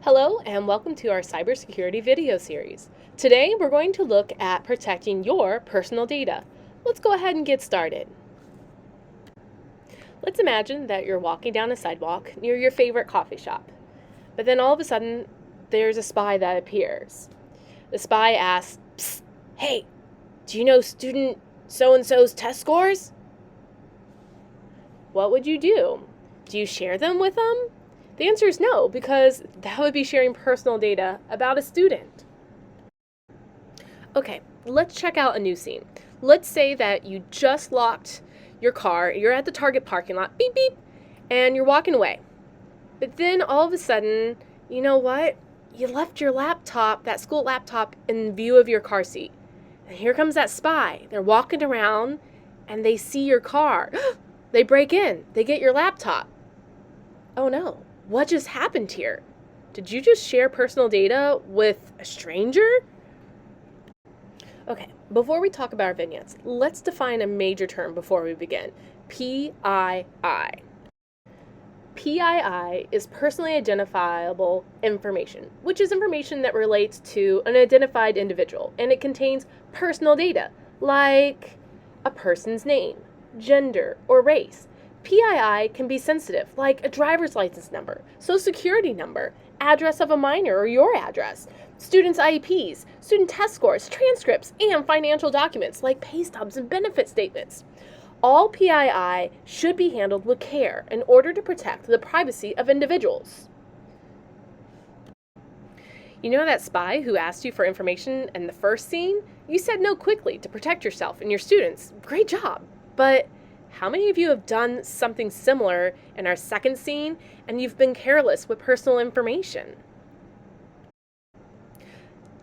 Hello and welcome to our cybersecurity video series. Today we're going to look at protecting your personal data. Let's go ahead and get started. Let's imagine that you're walking down a sidewalk near your favorite coffee shop. But then all of a sudden, there's a spy that appears. The spy asks, "Psst, hey, do you know student so-and-so's test scores?" What would you do? Do you share them with them? The answer is no, because that would be sharing personal data about a student. Okay, let's check out a new scene. Let's say that you just locked your car, you're at the Target parking lot, beep beep, and you're walking away. But then all of a sudden, you know what? You left your laptop, that school laptop, in view of your car seat. And here comes that spy. They're walking around and they see your car. They break in, they get your laptop. Oh no. What just happened here? Did you just share personal data with a stranger? Okay, before we talk about our vignettes, let's define a major term before we begin. PII. PII is personally identifiable information, which is information that relates to an identified individual, and it contains personal data, like a person's name, gender, or race. PII can be sensitive, like a driver's license number, social security number, address of a minor or your address, students' IEPs, student test scores, transcripts, and financial documents like pay stubs and benefit statements. All PII should be handled with care in order to protect the privacy of individuals. You know that spy who asked you for information in the first scene? You said no quickly to protect yourself and your students. Great job. But how many of you have done something similar in our second scene and you've been careless with personal information?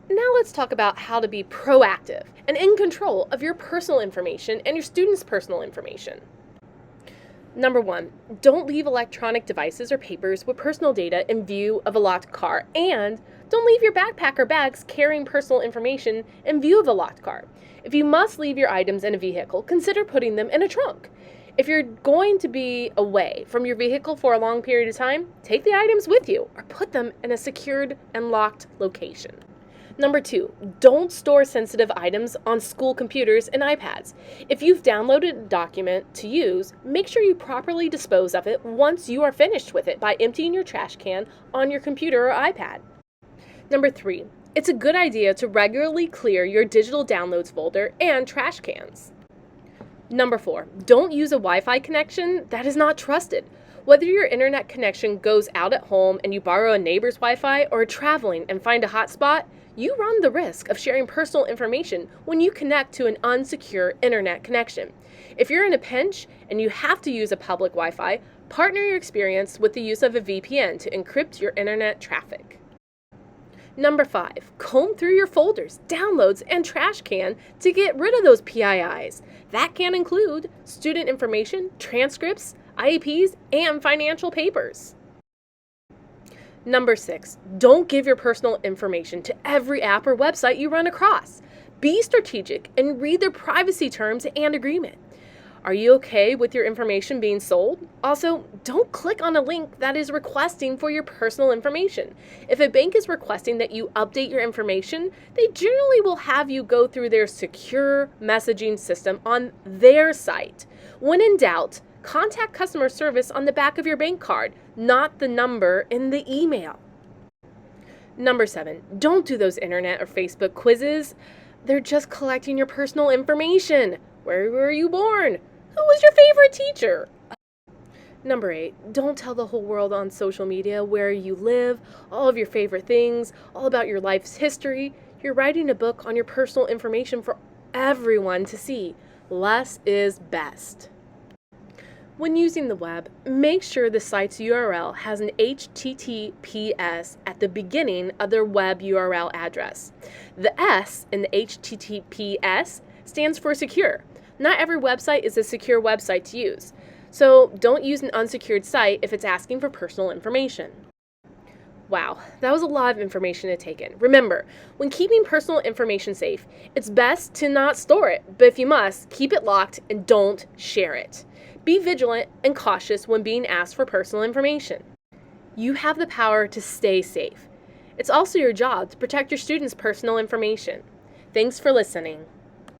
Now let's talk about how to be proactive and in control of your personal information and your students' personal information. Number 1, don't leave electronic devices or papers with personal data in view of a locked car, and don't leave your backpack or bags carrying personal information in view of a locked car. If you must leave your items in a vehicle, consider putting them in a trunk. If you're going to be away from your vehicle for a long period of time, take the items with you or put them in a secured and locked location. Number 2, don't store sensitive items on school computers and iPads. If you've downloaded a document to use, make sure you properly dispose of it once you are finished with it by emptying your trash can on your computer or iPad. Number 3, it's a good idea to regularly clear your digital downloads folder and trash cans. Number 4, don't use a Wi-Fi connection that is not trusted. Whether your internet connection goes out at home and you borrow a neighbor's Wi-Fi or traveling and find a hotspot, you run the risk of sharing personal information when you connect to an unsecure internet connection. If you're in a pinch and you have to use a public Wi-Fi, partner your experience with the use of a VPN to encrypt your internet traffic. Number 5, comb through your folders, downloads, and trash can to get rid of those PIIs. That can include student information, transcripts, IEPs, and financial papers. Number 6, don't give your personal information to every app or website you run across. Be strategic and read their privacy terms and agreement. Are you okay with your information being sold? Also, don't click on a link that is requesting for your personal information. If a bank is requesting that you update your information, they generally will have you go through their secure messaging system on their site. When in doubt, contact customer service on the back of your bank card, not the number in the email. Number 7, don't do those internet or Facebook quizzes. They're just collecting your personal information. Where were you born? Who was your favorite teacher? Number 8, don't tell the whole world on social media where you live, all of your favorite things, all about your life's history. You're writing a book on your personal information for everyone to see. Less is best. When using the web, make sure the site's URL has an HTTPS at the beginning of their web URL address. The S in the HTTPS stands for secure. Not every website is a secure website to use, so don't use an unsecured site if it's asking for personal information. Wow, that was a lot of information to take in. Remember, when keeping personal information safe, it's best to not store it, but if you must, keep it locked and don't share it. Be vigilant and cautious when being asked for personal information. You have the power to stay safe. It's also your job to protect your students' personal information. Thanks for listening.